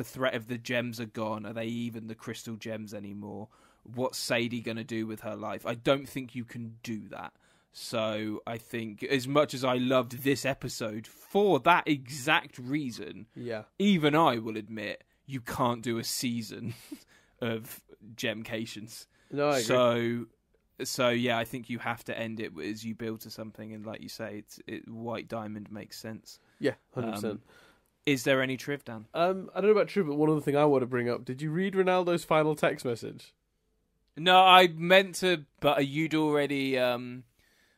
threat of the gems are gone, are they even the crystal gems anymore? What's Sadie going to do with her life? I don't think you can do that. So I think, as much as I loved this episode for that exact reason, even I will admit you can't do a season of Gemcations. No, I agree. So yeah, I think you have to end it as you build to something, and like you say, White Diamond makes sense. Yeah, 100%. Is there any Triv, Dan? I don't know about Triv, but one other thing I want to bring up. Did you read Ronaldo's final text message? No, I meant to, but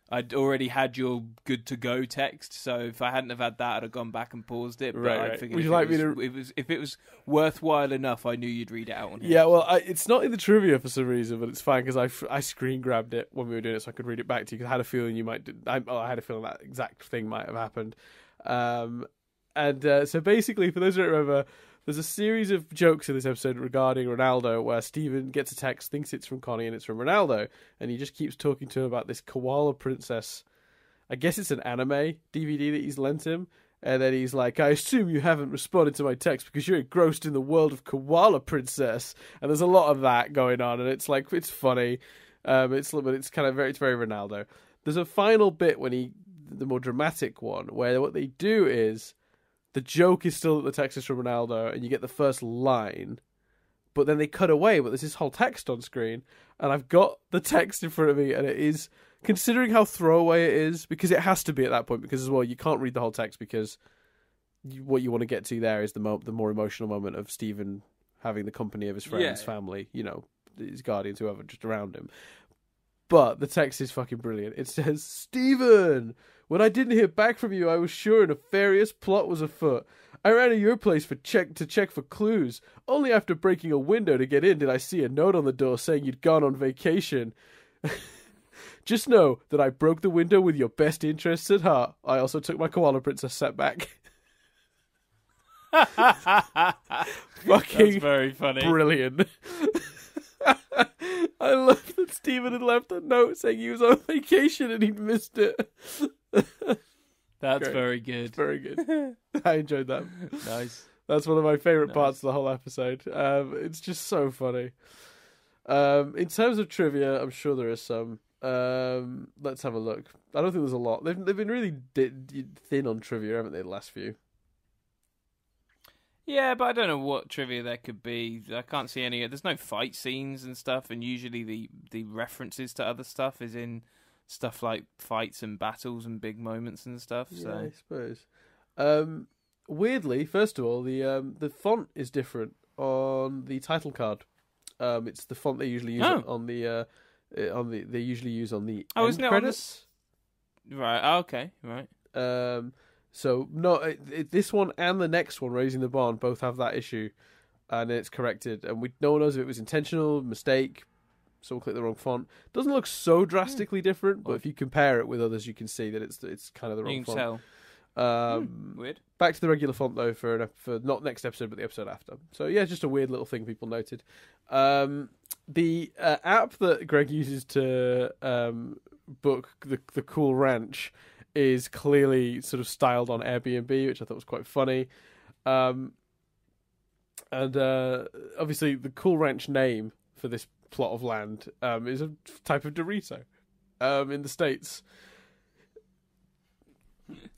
I'd already had your good to go text, so if I hadn't have had that, I'd have gone back and paused it. But right. I figured Would you like me to? If it was worthwhile enough, I knew you'd read it out on here. Yeah, well, it's not in the trivia for some reason, but it's fine because I screen grabbed it when we were doing it, so I could read it back to you. Because I had a feeling you might. I had a feeling that exact thing might have happened. So basically, for those who don't remember, there's a series of jokes in this episode regarding Ronaldo where Stephen gets a text, thinks it's from Connie, and it's from Ronaldo, and he just keeps talking to him about this Koala Princess. I guess it's an anime DVD that he's lent him, and then he's like, I assume you haven't responded to my text because you're engrossed in the world of Koala Princess, and there's a lot of that going on, and it's like, it's funny, but it's very Ronaldo. There's a final bit the more dramatic one, where what they do is, the joke is still that the text is from Ronaldo, and you get the first line, but then they cut away, but there's this whole text on screen, and I've got the text in front of me, and it is, considering how throwaway it is, because it has to be at that point, because as well, you can't read the whole text, because what you want to get to there is the more emotional moment of Stephen having the company of his friends, family, his guardians, whoever, just around him. But the text is fucking brilliant. It says, Stephen, when I didn't hear back from you, I was sure a nefarious plot was afoot. I ran to your place to check for clues. Only after breaking a window to get in did I see a note on the door saying you'd gone on vacation. Just know that I broke the window with your best interests at heart. I also took my Koala Princess set back. Fucking That's very funny. Brilliant. I love that Stephen had left a note saying he was on vacation and he'd missed it. That's Great. very good. It's very good. I enjoyed that. Nice. That's one of my favourite parts of the whole episode. It's just so funny. In terms of trivia, I'm sure there is some. Let's have a look. I don't think there's a lot. They've been really thin on trivia, haven't they? The last few. Yeah, but I don't know what trivia there could be. I can't see any. There's no fight scenes and stuff, and usually the references to other stuff is in stuff like fights and battles and big moments and stuff. So Yeah, I suppose. Weirdly, first of all, the font is different on the title card. It's the font they usually use on the they usually use on the end credits. Right. Oh, okay. Right. So no, this one and the next one, Raising the Barn, both have that issue, and it's corrected. And no one knows if it was intentional, mistake, someone clicked the wrong font. Doesn't look so drastically different, but if you compare it with others, you can see that it's kind of the wrong You can font. tell. Weird. Back to the regular font though for not next episode but the episode after. So yeah, just a weird little thing people noted. The app that Greg uses to book the Cool Ranch is clearly sort of styled on Airbnb, which I thought was quite funny. And obviously the Cool Ranch name for this plot of land is a type of Dorito in the States.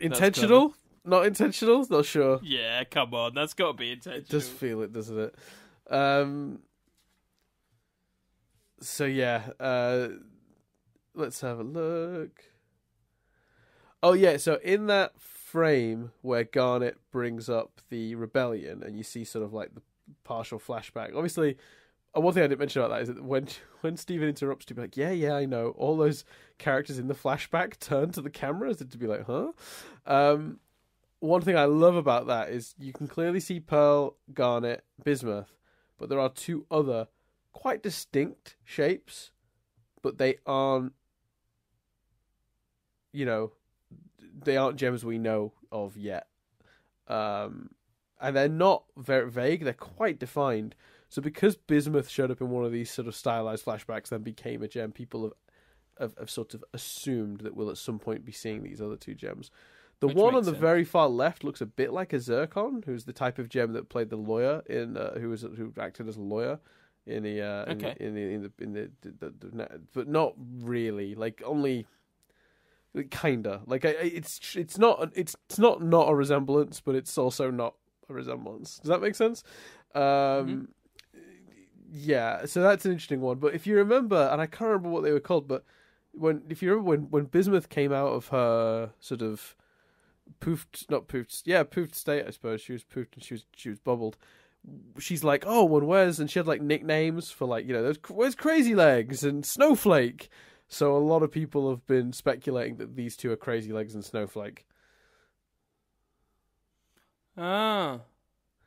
Intentional? Not intentional? Not sure. Yeah, come on. That's got to be intentional. It does feel it, doesn't it? So yeah, let's have a look. Oh yeah, so in that frame where Garnet brings up the rebellion, and you see sort of like the partial flashback. Obviously, one thing I didn't mention about that is that when Stephen interrupts to be like, yeah, I know, all those characters in the flashback turn to the camera to be like, huh? One thing I love about that is you can clearly see Pearl, Garnet, Bismuth, but there are two other quite distinct shapes, but they aren't, they aren't gems we know of yet. And they're not very vague, they're quite defined. So because Bismuth showed up in one of these sort of stylized flashbacks, then became a gem, people have sort of assumed that we'll at some point be seeing these other two gems. The one on the very far left looks a bit like a zircon, who's the type of gem that played the lawyer in who acted as a lawyer in the but not really, like only kinda like it's not a resemblance, but it's also not a resemblance. Does that make sense? Yeah, so that's an interesting one. But if you remember, and I can't remember what they were called, but when Bismuth came out of her sort of poofed state, I suppose she was poofed and she was bubbled. She's like, oh, and and she had like nicknames for like, where's Crazy Legs and Snowflake. So a lot of people have been speculating that these two are Crazy Legs and Snowflake. Ah,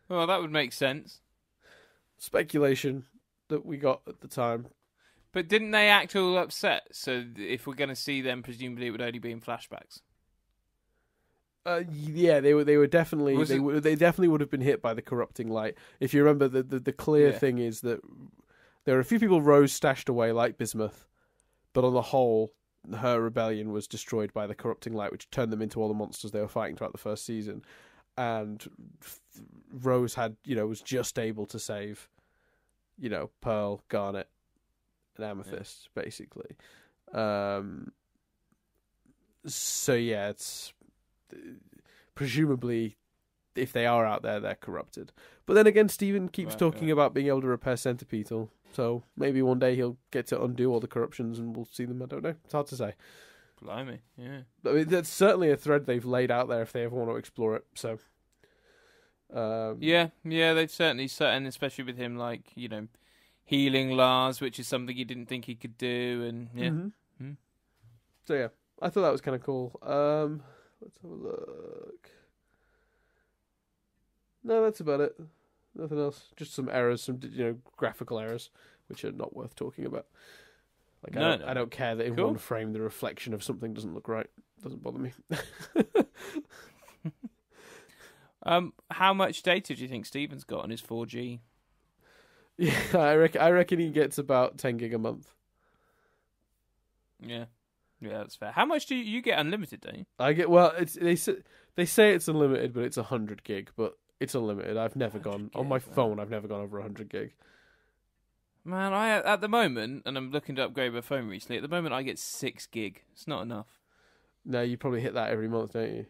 well, that would make sense. Speculation that we got at the time. But didn't they act all upset? So if we're going to see them, presumably it would only be in flashbacks. Yeah, they were definitely they definitely would have been hit by the corrupting light. If you remember, the clear thing is that there are a few people Rose stashed away like Bismuth, but on the whole, her rebellion was destroyed by the corrupting light, which turned them into all the monsters they were fighting throughout the first season. And Rose was just able to save, Pearl, Garnet, and Amethyst, basically. So yeah, it's presumably if they are out there, they're corrupted. But then again, Stephen keeps talking about being able to repair Centipede, so maybe one day he'll get to undo all the corruptions and we'll see them. I don't know. It's hard to say. Blimey, yeah. I mean, that's certainly a thread they've laid out there if they ever want to explore it. So, yeah, they've certainly, and especially with him, like healing Lars, which is something he didn't think he could do, and yeah. Mm-hmm. So yeah, I thought that was kind of cool. Let's have a look. No, that's about it. Nothing else. Just some errors, some graphical errors, which are not worth talking about. Like I don't care that in one frame the reflection of something doesn't look right. Doesn't bother me. How much data do you think Stephen's got on his 4G? Yeah, I reckon he gets about 10 gig a month. Yeah, that's fair. How much do you get? Unlimited, don't you? I get they say it's unlimited, but it's 100 gig. But it's unlimited. I've never gone on my phone. I've never gone over 100 gig. Man, I at the moment, and I'm looking to upgrade my phone recently. At the moment, I get 6 gig. It's not enough. No, you probably hit that every month, don't you?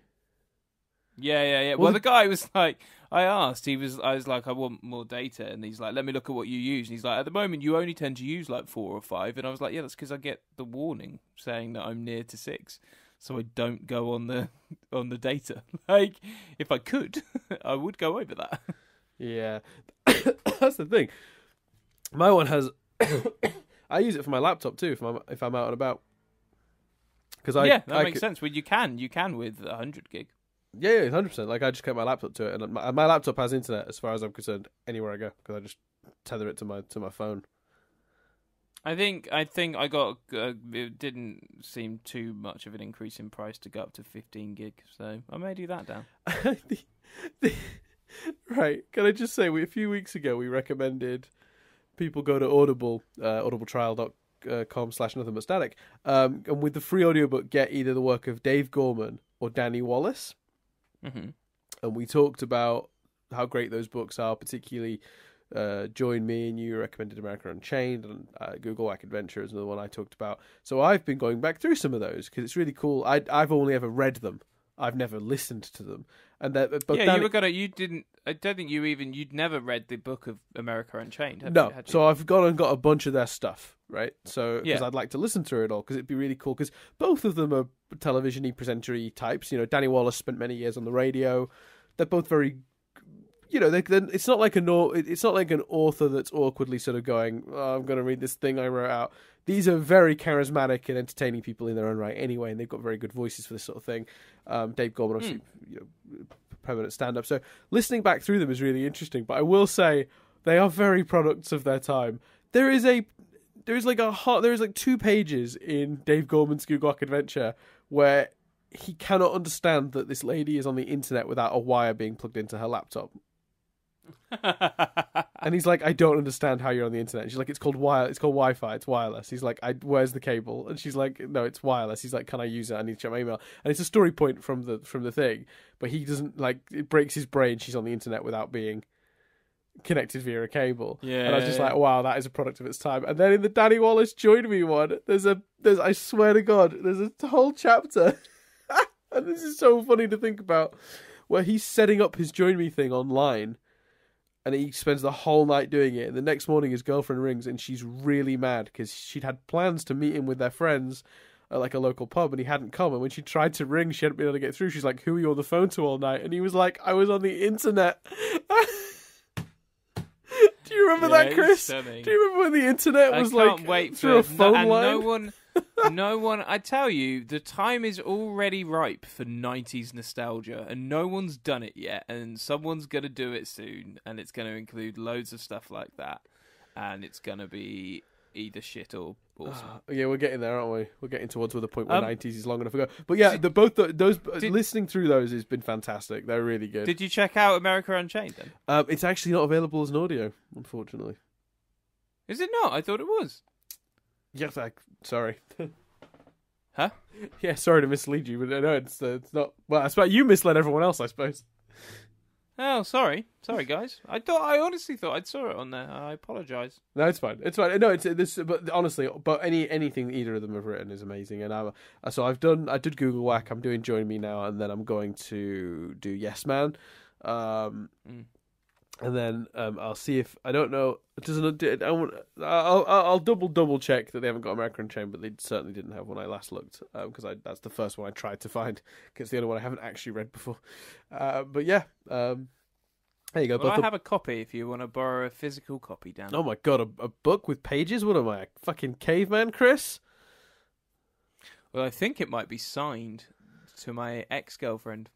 Yeah. Well, the guy was like, I was like, I want more data, and he's like, let me look at what you use. And he's like, at the moment, you only tend to use like 4 or 5, and I was like, yeah, that's because I get the warning saying that I'm near to 6, so I don't go on the data. Like, if I could, I would go over that. Yeah, that's the thing. My one has. I use it for my laptop too if I'm out and about. Because that makes sense. Well, you can with 100 gig. Yeah, 100%. Like, I just connect my laptop to it, and my laptop has internet as far as I'm concerned anywhere I go, because I just tether it to my phone. I think I got it didn't seem too much of an increase in price to go up to 15 gig, so I may do that down. Right. Can I just say, a few weeks ago we recommended people go to Audible, audibletrial.com/nothing-but-static, and with the free audiobook get either the work of Dave Gorman or Danny Wallace. Mm-hmm. And we talked about how great those books are, particularly Join Me, and you recommended America Unchained, and Google Whack Adventure is another one I talked about. So I've been going back through some of those because it's really cool. I've only ever read them. I've never listened to them. And you didn't. I don't think you'd never read the book of America Unchained. No, so I've gone and got a bunch of their stuff, right? So because Yeah. I'd like to listen through it all, because it'd be really cool. Because both of them are television-y, presenter-y types. You know, Danny Wallace spent many years on the radio. They're both very, you know, it's not like an author that's awkwardly sort of going, oh, I'm going to read this thing I wrote out. These are very charismatic and entertaining people in their own right anyway, and they've got very good voices for this sort of thing. Dave Gorman, obviously, permanent stand-up. So listening back through them is really interesting, but I will say they are very products of their time. There is like 2 pages in Dave Gorman's Google Whack Adventure where he cannot understand that this lady is on the internet without a wire being plugged into her laptop. And he's like, I don't understand how you're on the internet. And she's like, it's called Wi-Fi, it's wireless. He's like, where's the cable? And she's like, no, it's wireless. He's like, can I use it? I need to check my email. And it's a story point from the thing, but he doesn't, like, it breaks his brain she's on the internet without being connected via a cable. Yeah. And I was just like, wow, that is a product of its time. And then in the Danny Wallace Join Me one, there's I swear to God, there's a whole chapter. And this is so funny to think about, where he's setting up his Join Me thing online, and he spends the whole night doing it. And the next morning his girlfriend rings, and she's really mad because she'd had plans to meet him with their friends at like a local pub, and he hadn't come. And when she tried to ring, she hadn't been able to get through. She's like, who were you on the phone to all night? And he was like, I was on the internet. Do you remember that, Chris? Do you remember when the internet was through a phone line? No one, I tell you, the time is already ripe for 90s nostalgia, and no one's done it yet, and someone's going to do it soon, and it's going to include loads of stuff like that, and it's going to be either shit or awesome. Yeah, we're getting there, aren't we? We're getting towards the point where 90s is long enough ago. But yeah, listening through those has been fantastic. They're really good. Did you check out America Unchained then? It's actually not available as an audio, unfortunately. Is it not? I thought it was. Yes, sorry. Huh? Yeah, sorry to mislead you, but no, it's not. Well, I suppose you misled everyone else, I suppose. Oh, sorry, guys. I honestly thought I saw it on there. I apologise. No, it's fine. It's fine. No, it's this. But honestly, anything either of them have written is amazing. And I did Google Whack. I'm doing Join Me now, and then I'm going to do Yes Man. And then I'll see if I don't know. It doesn't. I'll double check that they haven't got American Unchained, but they certainly didn't have when I last looked, because that's the first one I tried to find. Because it's the only one I haven't actually read before. But yeah, there you go. Well, I have a copy if you want to borrow a physical copy, Dan. Oh my God, a book with pages? What am I, a fucking caveman, Chris? Well, I think it might be signed to my ex-girlfriend.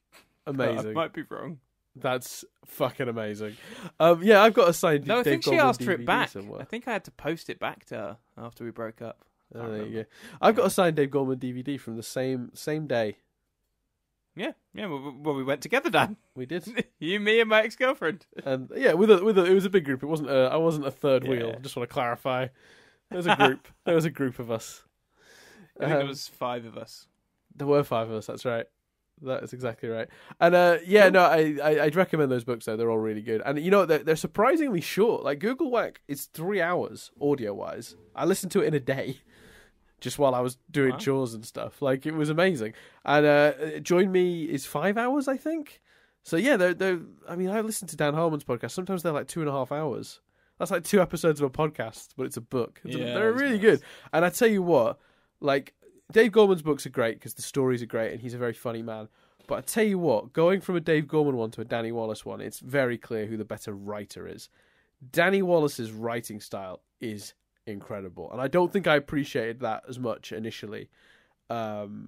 Amazing. I might be wrong. That's fucking amazing. Yeah, I've got a signed. No, I think she asked for it back. Somewhere. I think I had to post it back to her after we broke up. Oh, there you go. I've got a signed Dave Gorman DVD from the same day. Yeah. Well, we went together, Dan. We did. You, me, and my ex-girlfriend. And yeah, with it was a big group. It wasn't. I wasn't a third wheel. I just want to clarify. There was a group. There was a group of us. I think there was 5 of us. There were 5 of us. That's right. That is exactly right. And yeah, no, I'd recommend those books though. They're all really good. And you know, they're surprisingly short. Like Google Whack is 3 hours audio wise. I listened to it in a day, just while I was doing chores and stuff. Like it was amazing. And Join Me is 5 hours, I think. So yeah, they're. I mean, I listened to Dan Harmon's podcast. Sometimes they're like 2.5 hours. That's like 2 episodes of a podcast, but it's a book. They're really good. And I tell you what, like Dave Gorman's books are great because the stories are great and he's a very funny man. But I tell you what, going from a Dave Gorman one to a Danny Wallace one, it's very clear who the better writer is. Danny Wallace's writing style is incredible, and I don't think I appreciated that as much initially. Well,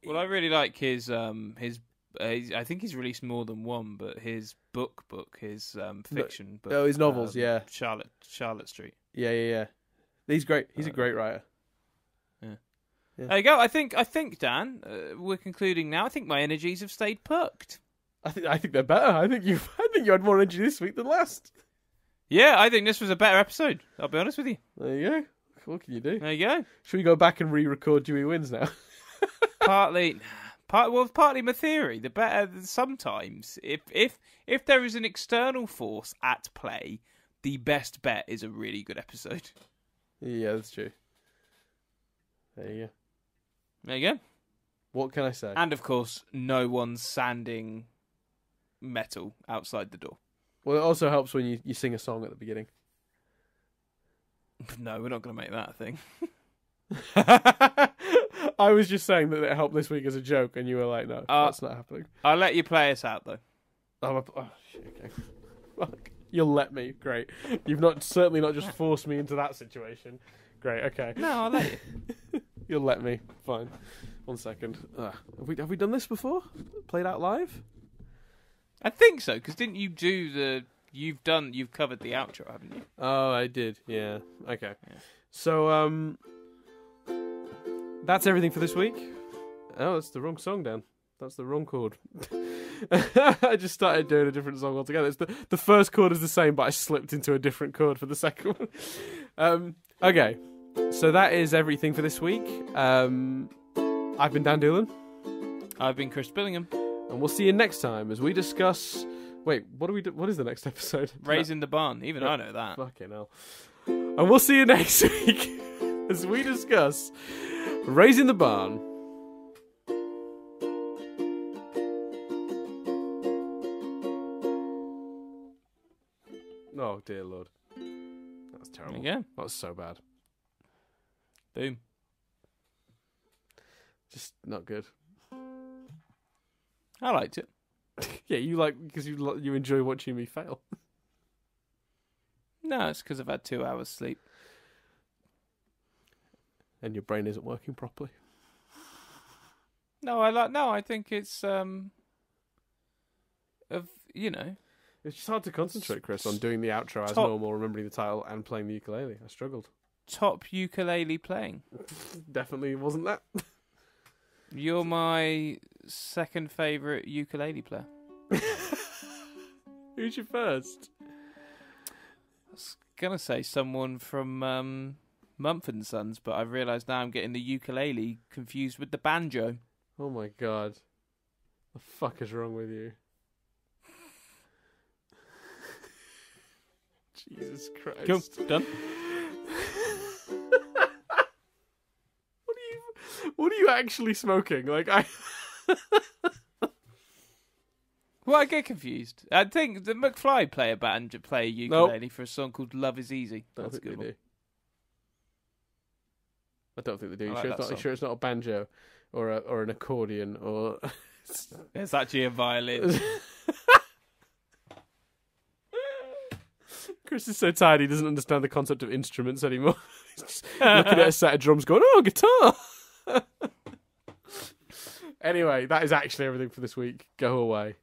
I really like his. I think he's released more than one, but his book, his fiction book. Oh, his novels, yeah. Charlotte Street. Yeah. He's great. He's a great writer. Yeah. Yeah. There you go. I think Dan, we're concluding now. I think my energies have stayed perked. I think they're better. I think you had more energy this week than last. Yeah, I think this was a better episode. I'll be honest with you. There you go. What can you do? There you go. Should we go back and re-record Dewey Wins now? partly my theory. The better sometimes, if there is an external force at play, the best bet is a really good episode. Yeah, that's true. There you go. There you go. What can I say? And of course, no one's sanding metal outside the door. Well, it also helps when you sing a song at the beginning. No, we're not going to make that a thing. I was just saying that it helped this week as a joke, and you were like, no, that's not happening. I'll let you play us out, though. Oh shit, okay. Fuck. You'll let me. Great. You've certainly not just forced me into that situation. Great, okay. No, I'll let you. You'll let me. Fine. 1 second. Have we done this before? Played out live? I think so, because didn't you do the... You've covered the outro, haven't you? Oh, I did. Yeah. Okay. Yeah. So, that's everything for this week. Oh, that's the wrong song, Dan. That's the wrong chord. I just started doing a different song altogether. It's the first chord is the same, but I slipped into a different chord for the second one. Okay. So that is everything for this week. I've been Dan Doolan. I've been Chris Billingham. And we'll see you next time as we discuss... Wait, what do we do? What is the next episode? Raising the Barn. Even I know that. Fucking hell. And we'll see you next week as we discuss Raising the Barn. Oh, dear Lord. That was terrible. There you go. That was so bad. Boom. Just not good. I liked it. Yeah, you like because you enjoy watching me fail. No, it's because I've had 2 hours sleep. And your brain isn't working properly. No, I think it's It's just hard to concentrate, Chris, on doing the outro as normal, remembering the title, and playing the ukulele. I struggled. Top ukulele playing. Definitely wasn't that. You're my second favourite ukulele player. Who's your first? I was going to say someone from Mumford & Sons, but I've realised now I'm getting the ukulele confused with the banjo. Oh my god. The fuck is wrong with you? Jesus Christ. Cool. Done. What are you actually smoking? Like Well, I get confused. I think the McFly play a ukulele for a song called Love Is Easy. That's a good one. I don't think they do. I like Sure it's not a banjo or an accordion or it's actually a violin. Chris is so tired he doesn't understand the concept of instruments anymore. He's just looking at a set of drums going, oh, guitar! Anyway, that is actually everything for this week. Go away.